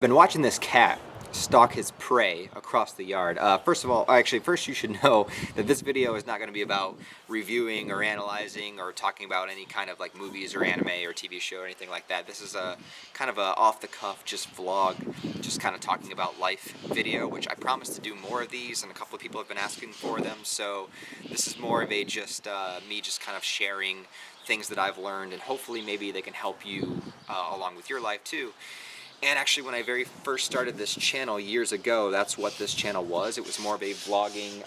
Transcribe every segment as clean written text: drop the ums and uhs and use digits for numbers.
Been watching this cat stalk his prey across the yard. First of all, first you should know that this video is not going to be about reviewing or analyzing or talking about any kind of like movies or anime or TV show or anything like that. This is a kind of a off-the-cuff just vlog, just kind of talking about life video, which I promise to do more of these, and a couple of people have been asking for them. So this is more of a just me just kind of sharing things that I've learned, and hopefully maybe they can help you along with your life too. And actually, when I very first started this channel years ago, that's what this channel was. It was more of a vlogging,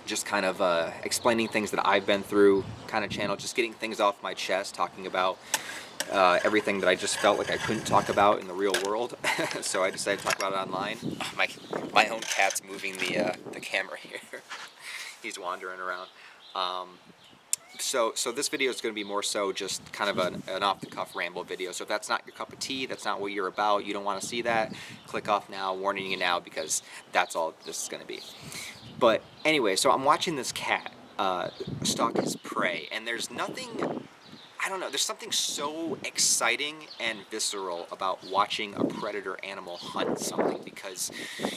just kind of explaining things that I've been through kind of channel, just getting things off my chest, talking about everything that I just felt like I couldn't talk about in the real world. So I decided to talk about it online. My own cat's moving the camera here. He's wandering around. So this video is going to be more so just kind of an off-the-cuff ramble video. So if that's not your cup of tea, that's not what you're about, you don't want to see that, click off now, warning you now, because that's all this is going to be. But anyway, so I'm watching this cat stalk his prey, and there's nothing, I don't know, there's something so exciting and visceral about watching a predator animal hunt something, because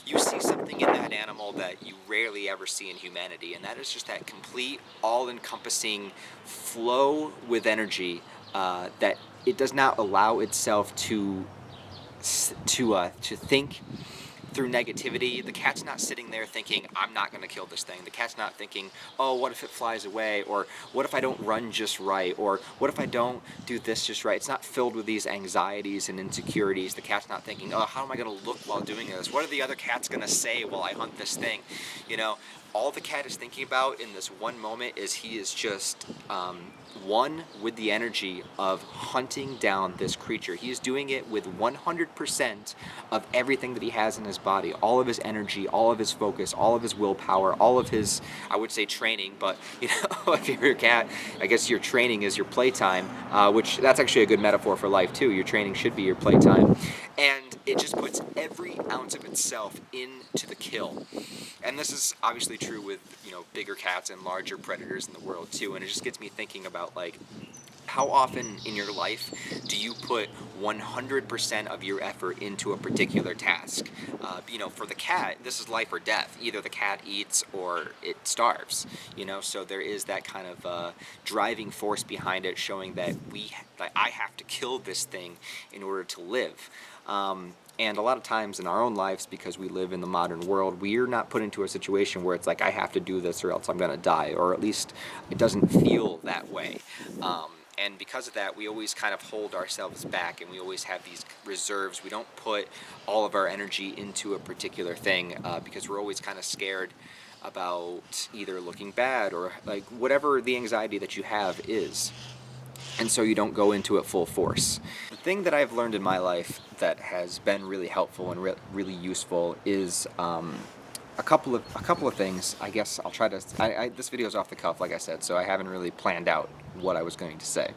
you see something in that animal that you rarely ever see in humanity, and that is just that complete, all-encompassing flow with energy that it does not allow itself to think through negativity. The cat's not sitting there thinking, I'm not going to kill this thing. The cat's not thinking, oh, what if it flies away? Or what if I don't run just right? Or what if I don't do this just right? It's not filled with these anxieties and insecurities. The cat's not thinking, oh, how am I going to look while doing this? What are the other cats going to say while I hunt this thing? You know, all the cat is thinking about in this one moment is he is just one with the energy of hunting down this creature. He is doing it with 100% of everything that he has in his body, all of his energy, all of his focus, all of his willpower, all of his, I would say, training, but you know, if you're a cat, I guess your training is your playtime, which that's actually a good metaphor for life too. Your training should be your playtime, and it just puts every ounce of itself into the kill. And this is obviously true with, you know, bigger cats and larger predators in the world too, and it just gets me thinking about, like, how often in your life do you put 100% of your effort into a particular task? You know, for the cat, this is life or death. Either the cat eats or it starves, you know, so there is that kind of driving force behind it, showing that I have to kill this thing in order to live. And a lot of times in our own lives, because we live in the modern world, we're not put into a situation where it's like, I have to do this or else I'm going to die, or at least it doesn't feel that way. And because of that, we always kind of hold ourselves back, and we always have these reserves. We don't put all of our energy into a particular thing because we're always kind of scared about either looking bad or like whatever the anxiety that you have is. And so you don't go into it full force. The thing that I've learned in my life that has been really helpful and really useful is a couple of things. I guess I'll try to. This video is off the cuff, like I said, so I haven't really planned out what I was going to say.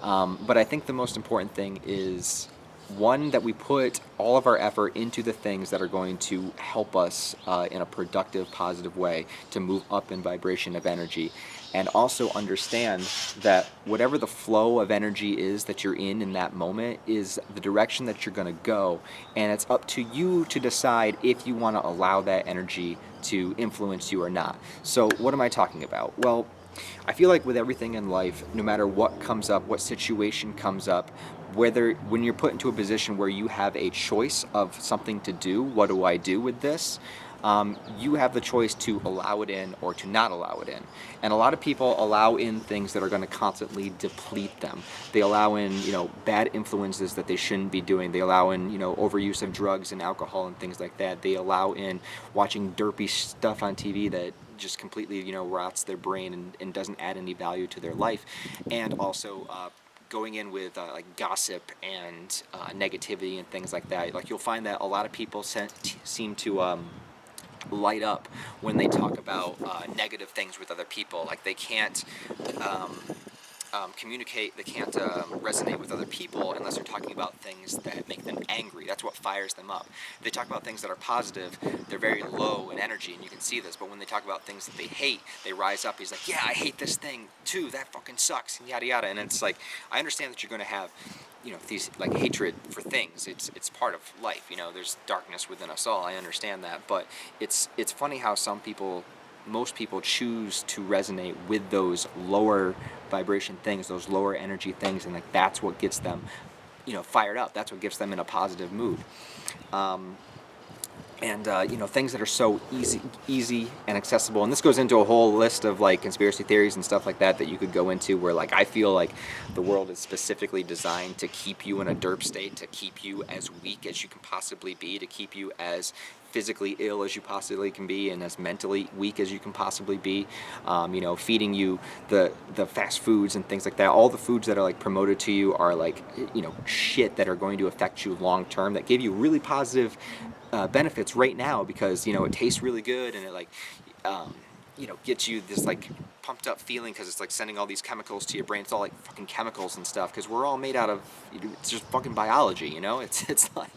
But I think the most important thing is, one, that we put all of our effort into the things that are going to help us in a productive, positive way to move up in vibration of energy, and also understand that whatever the flow of energy is that you're in that moment is the direction that you're going to go, and it's up to you to decide if you want to allow that energy to influence you or not. So what am I talking about? Well, I feel like with everything in life, no matter what comes up, what situation comes up, when you're put into a position where you have a choice of something to do, what do I do with this? You have the choice to allow it in or to not allow it in. And a lot of people allow in things that are going to constantly deplete them. They allow in, you know, bad influences that they shouldn't be doing. They allow in, you know, overuse of drugs and alcohol and things like that. They allow in watching derpy stuff on TV that just completely, you know, rots their brain and doesn't add any value to their life. And also going in with like gossip and negativity and things like that. Like, you'll find that a lot of people seem to light up when they talk about negative things with other people. Like, they can't communicate, they can't resonate with other people unless they're talking about things that make them angry. That's what fires them up. If they talk about things that are positive, they're very low in energy, and you can see this. But when they talk about things that they hate, they rise up. He's like, yeah, I hate this thing too, that fucking sucks, and yada yada. And it's like, I understand that you're going to have these like hatred for things. It's part of life. There's darkness within us all. I understand that, but it's funny how most people choose to resonate with those lower vibration things, those lower energy things, and like that's what gets them, fired up. That's what gets them in a positive mood. And things that are so easy and accessible. And this goes into a whole list of like conspiracy theories and stuff like that you could go into, where like I feel like the world is specifically designed to keep you in a derp state, to keep you as weak as you can possibly be, to keep you as physically ill as you possibly can be, and as mentally weak as you can possibly be. Feeding you the fast foods and things like that. All the foods that are like promoted to you are like shit that are going to affect you long term, that give you really positive benefits right now, because it tastes really good, and it like gets you this like pumped up feeling, because it's like sending all these chemicals to your brain. It's all like fucking chemicals and stuff, because we're all made out of, it's just fucking biology. It's like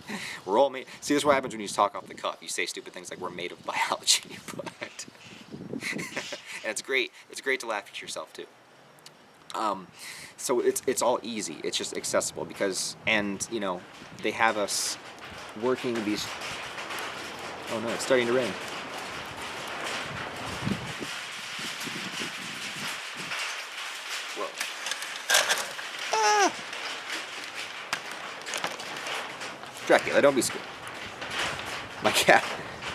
we're all made. See, this is what happens when you talk off the cuff. You say stupid things like we're made of biology, but and it's great to laugh at yourself too. So it's all easy, it's just accessible, because they have us working these. Oh no, it's starting to rain. Whoa. Ah! Dracula, don't be scared. My cat.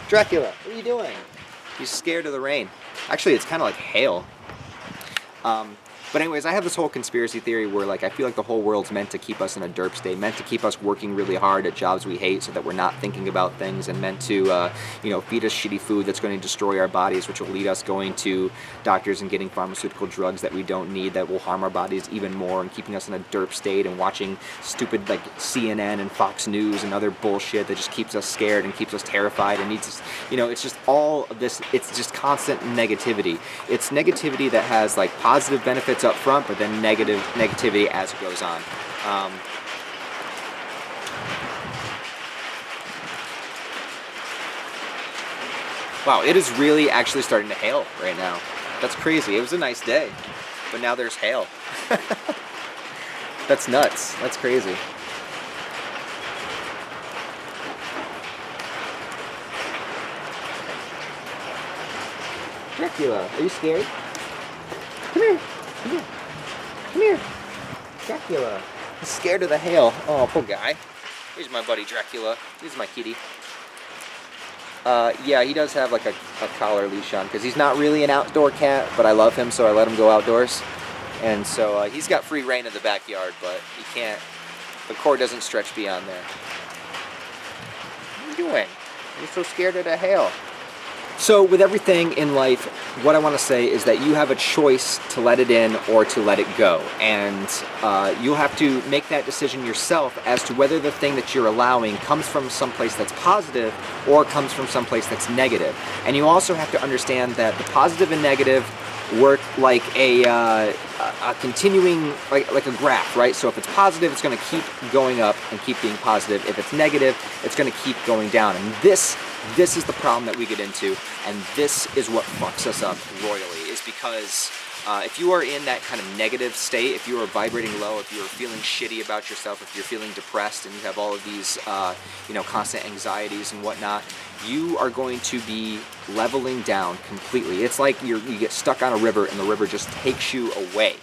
Dracula, what are you doing? He's scared of the rain. Actually, it's kind of like hail. But anyways, I have this whole conspiracy theory where like I feel like the whole world's meant to keep us in a derp state, meant to keep us working really hard at jobs we hate so that we're not thinking about things, and meant to feed us shitty food that's going to destroy our bodies, which will lead us going to doctors and getting pharmaceutical drugs that we don't need, that will harm our bodies even more, and keeping us in a derp state, and watching stupid like CNN and Fox News and other bullshit that just keeps us scared and keeps us terrified and needs us, it's just all of this. It's just constant negativity. It's negativity that has like positive benefits up front, but then negativity as it goes on. Wow, it is really actually starting to hail right now. That's crazy. It was a nice day, but now there's hail. That's nuts. That's crazy. Dracula, are you scared? Come here. Come here. Come here. Dracula. He's scared of the hail. Oh, poor guy. Here's my buddy Dracula. This is my kitty. Yeah, he does have like a collar leash on, because he's not really an outdoor cat, but I love him, so I let him go outdoors. And so he's got free reign in the backyard, but he can't, the cord doesn't stretch beyond there. What are you doing? You're so scared of the hail. So with everything in life, what I want to say is that you have a choice to let it in or to let it go. And you'll have to make that decision yourself as to whether the thing that you're allowing comes from someplace that's positive or comes from someplace that's negative. And you also have to understand that the positive and negative work like a continuing, like a graph, right? So if it's positive, it's going to keep going up and keep being positive. If it's negative, it's going to keep going down. And this is the problem that we get into, and this is what fucks us up royally, is because if you are in that kind of negative state, if you are vibrating low, if you're feeling shitty about yourself, if you're feeling depressed and you have all of these constant anxieties and whatnot, you are going to be leveling down completely. It's like you get stuck on a river and the river just takes you away.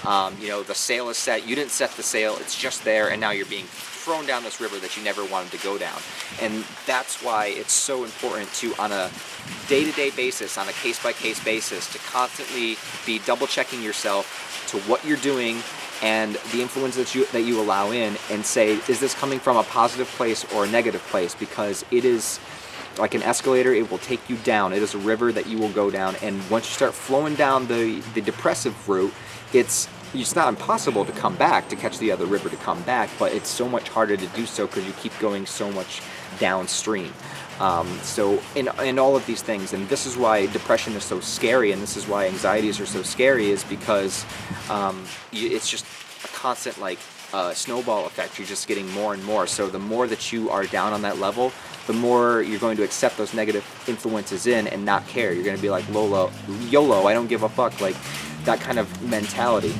The sail is set, you didn't set the sail, it's just there, and now you're being thrown down this river that you never wanted to go down. And that's why it's so important to, on a day-to-day basis, on a case-by-case basis, to constantly be double-checking yourself to what you're doing and the influence that you allow in, and say, is this coming from a positive place or a negative place? Because it is like an escalator, it will take you down. It is a river that you will go down, and once you start flowing down the depressive route, it's not impossible to come back, to catch the other river to come back, but it's so much harder to do so because you keep going so much downstream. So in all of these things, and this is why depression is so scary, and this is why anxieties are so scary, is because it's just a constant snowball effect. You're just getting more and more. So the more that you are down on that level, the more you're going to accept those negative influences in and not care. You're going to be like YOLO, I don't give a fuck, like that kind of mentality.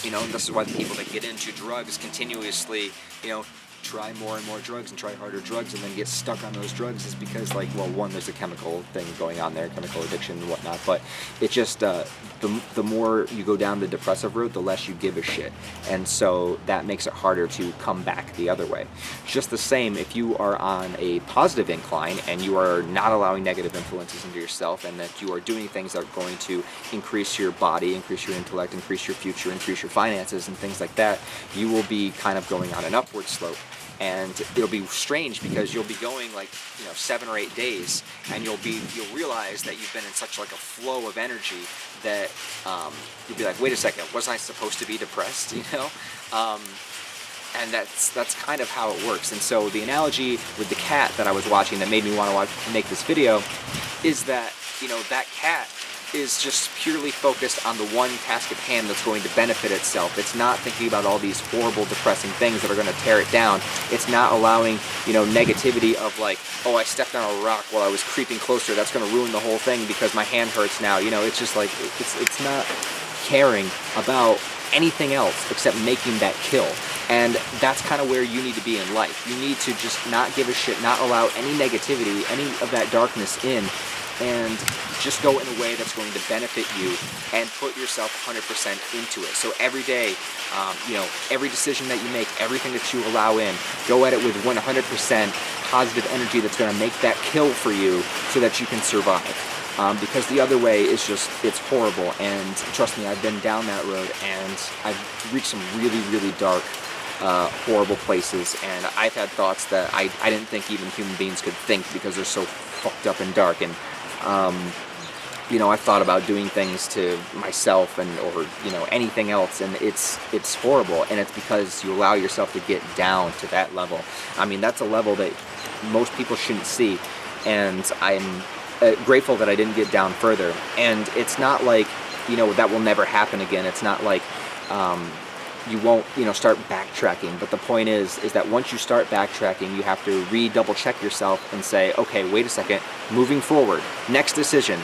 You know, and this is why the people that get into drugs continuously, you know, try more and more drugs and try harder drugs and then get stuck on those drugs, is because, like, well, one, there's a chemical thing going on there, chemical addiction and whatnot, but it just, the more you go down the depressive route, the less you give a shit, and so that makes it harder to come back the other way. Just the same, if you are on a positive incline and you are not allowing negative influences into yourself, and that you are doing things that are going to increase your body, increase your intellect, increase your future, increase your finances and things like that, you will be kind of going on an upward slope. And it'll be strange because you'll be going, like, you know, 7 or 8 days, and you'll realize that you've been in such, like, a flow of energy that you'll be like, wait a second, wasn't I supposed to be depressed, you know? And that's kind of how it works. And so the analogy with the cat that I was watching that made me want to make this video is that, you know, that cat is just purely focused on the one task at hand that's going to benefit itself. It's not thinking about all these horrible, depressing things that are going to tear it down. It's not allowing, you know, negativity of, like, oh, I stepped on a rock while I was creeping closer, that's going to ruin the whole thing because my hand hurts now. You know, it's just like, it's not caring about anything else except making that kill. And that's kind of where you need to be in life. You need to just not give a shit, not allow any negativity, any of that darkness in, and just go in a way that's going to benefit you and put yourself 100% into it. So every day, you know, every decision that you make, everything that you allow in, go at it with 100% positive energy that's going to make that kill for you so that you can survive. Because the other way is just, it's horrible. And trust me, I've been down that road and I've reached some really, really dark, horrible places. And I've had thoughts that I didn't think even human beings could think because they're so fucked up and dark. And you know, I've thought about doing things to myself or you know, anything else, and it's horrible, and it's because you allow yourself to get down to that level. I mean, that's a level that most people shouldn't see, and I'm grateful that I didn't get down further. And it's not like, you know, that will never happen again. It's not like you won't, you know, start backtracking. But the point is that once you start backtracking, you have to double check yourself and say, okay, wait a second, moving forward, next decision,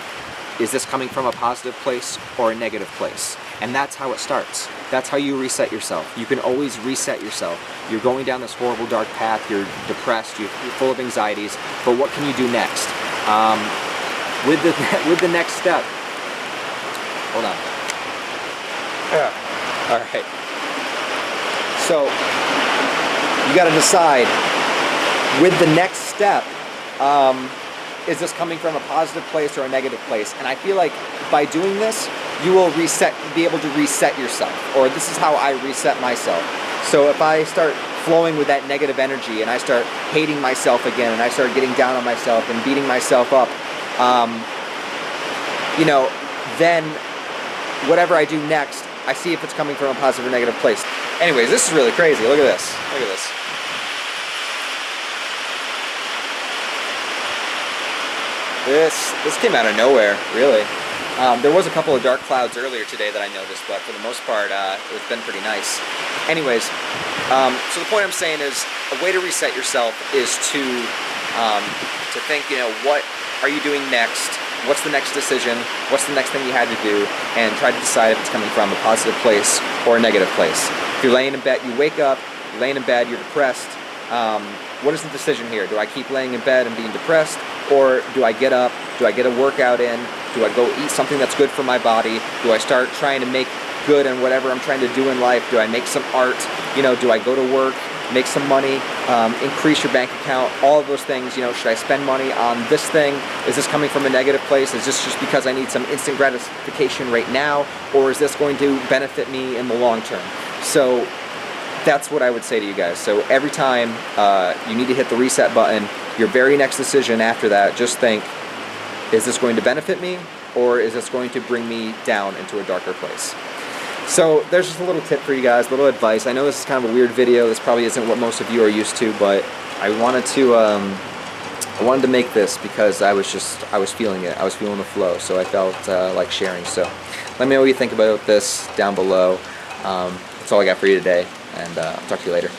is this coming from a positive place or a negative place? And that's how it starts. That's how you reset yourself. You can always reset yourself. You're going down this horrible dark path, you're depressed, you're full of anxieties, but what can you do next? With the next step, hold on. Yeah. All right. So you got to decide with the next step, is this coming from a positive place or a negative place? And I feel like by doing this, you will be able to reset yourself, or this is how I reset myself. So if I start flowing with that negative energy and I start hating myself again and I start getting down on myself and beating myself up, you know, then whatever I do next, I see if it's coming from a positive or negative place. Anyways, this is really crazy. Look at this. Look at this. This came out of nowhere, really. There was a couple of dark clouds earlier today that I noticed, but for the most part, it's been pretty nice. Anyways, so the point I'm saying is, a way to reset yourself is to think, you know, what are you doing next? What's the next decision? What's the next thing you had to do? And try to decide if it's coming from a positive place or a negative place. If you're laying in bed, you wake up, you're laying in bed, you're depressed. What is the decision here? Do I keep laying in bed and being depressed? Or do I get up? Do I get a workout in? Do I go eat something that's good for my body? Do I start trying to make good in whatever I'm trying to do in life? Do I make some art? You know, do I go to work, make some money, increase your bank account? All of those things, you know, should I spend money on this thing? Is this coming from a negative place? Is this just because I need some instant gratification right now? Or is this going to benefit me in the long term? So that's what I would say to you guys. So every time you need to hit the reset button, your very next decision after that, just think, is this going to benefit me, or is this going to bring me down into a darker place? So there's just a little tip for you guys, a little advice. I know this is kind of a weird video. This probably isn't what most of you are used to, but I wanted to make this because I was feeling it. I was feeling the flow, so I felt like sharing. So let me know what you think about this down below. That's all I got for you today, and I'll talk to you later.